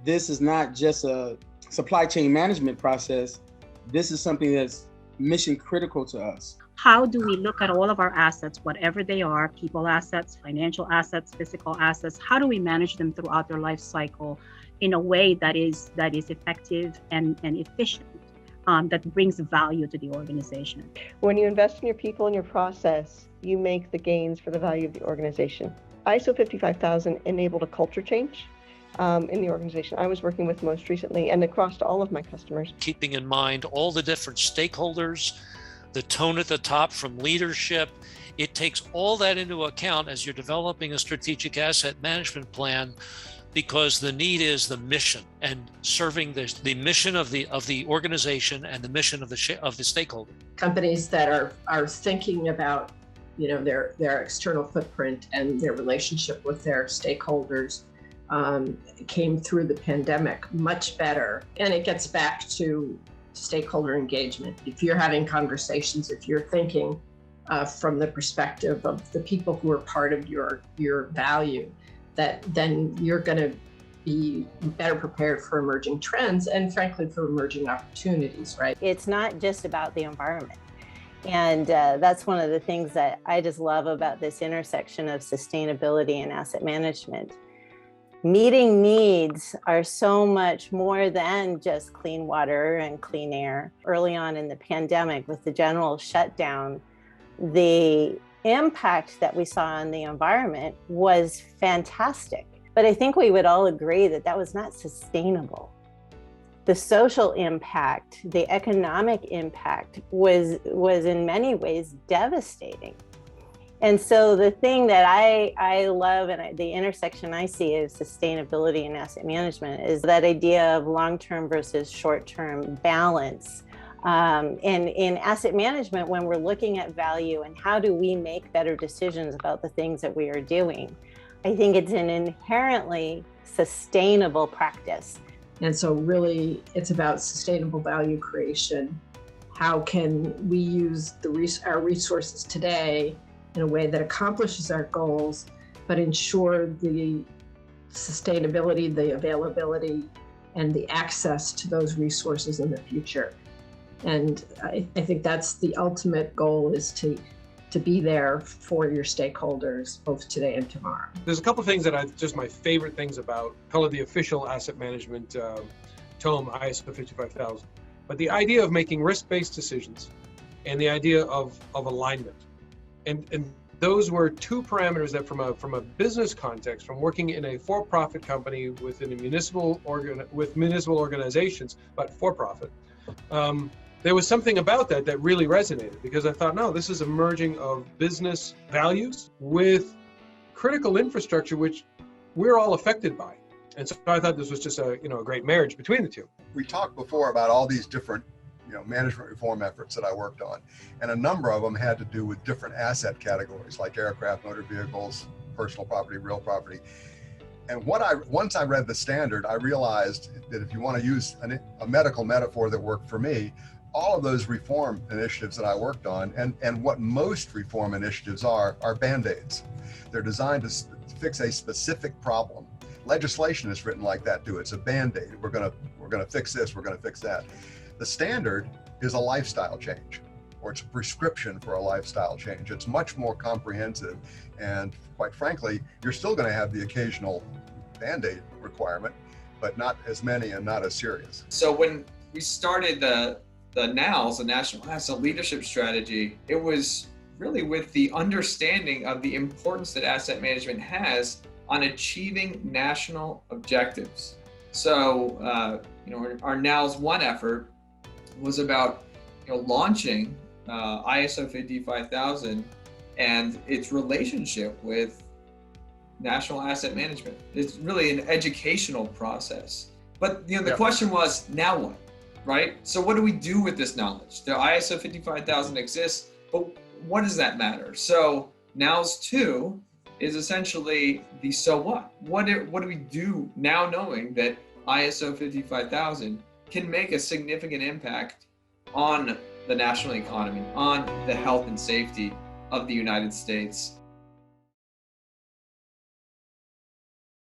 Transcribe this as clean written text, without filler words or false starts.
this is not just a supply chain management process. This is something that's mission critical to us. How do we look at all of our assets, whatever they are, people assets, financial assets, physical assets? How do we manage them throughout their life cycle in a way that is effective and efficient, that brings value to the organization? When you invest in your people and your process, you make the gains for the value of the organization. ISO 55000 enabled a culture change in the organization I was working with most recently and across to all of my customers. Keeping in mind all the different stakeholders, the tone at the top from leadership, it takes all that into account as you're developing a strategic asset management plan, because the need is the mission and serving the mission of the organization and the mission of the stakeholder. Companies that are thinking about their external footprint and their relationship with their stakeholders came through the pandemic much better. And it gets back to stakeholder engagement. If you're having conversations, if you're thinking from the perspective of the people who are part of your value, that then you're going to be better prepared for emerging trends and frankly for emerging opportunities, right? It's not just about the environment. And that's one of the things that I just love about this intersection of sustainability and asset management. Meeting needs are so much more than just clean water and clean air. Early on in the pandemic, with the general shutdown, the impact that we saw on the environment was fantastic. But I think we would all agree that that was not sustainable. The social impact, the economic impact was in many ways devastating. And so the thing that I love and the intersection I see of sustainability and asset management is that idea of long-term versus short-term balance. And in asset management, when we're looking at value and how do we make better decisions about the things that we are doing, I think it's an inherently sustainable practice. And so really it's about sustainable value creation. How can we use our resources today in a way that accomplishes our goals, but ensure the sustainability, the availability, and the access to those resources in the future. And I think that's the ultimate goal, is to be there for your stakeholders, both today and tomorrow. There's a couple of things that just my favorite things about the official asset management tome, ISO 55000. But the idea of making risk-based decisions and the idea of alignment. And those were two parameters that from a business context, from working in a for-profit company within a municipal organizations, but for-profit, there was something about that really resonated, because I thought, no, this is a merging of business values with critical infrastructure, which we're all affected by. And so I thought this was just a great marriage between the two. We talked before about all these different management reform efforts that I worked on. And a number of them had to do with different asset categories like aircraft, motor vehicles, personal property, real property. And once I read the standard, I realized that if you want to use a medical metaphor that worked for me, all of those reform initiatives that I worked on, and what most reform initiatives are Band-Aids. They're designed to fix a specific problem. Legislation is written like that too. It's a Band-Aid. We're gonna fix this, we're gonna fix that. The standard is a lifestyle change, or it's a prescription for a lifestyle change. It's much more comprehensive, and quite frankly, you're still going to have the occasional Band-Aid requirement, but not as many and not as serious. So when we started the NALS, the National Asset Leadership Strategy, it was really with the understanding of the importance that asset management has on achieving national objectives. So, our NALS 1 effort was about launching ISO 55000 and its relationship with national asset management. It's really an educational process. But the question was, now what, right? So what do we do with this knowledge? The ISO 55000 exists, but what does that matter? So NALS 2 is essentially the so what? What do we do now, knowing that ISO 55000 can make a significant impact on the national economy, on the health and safety of the United States?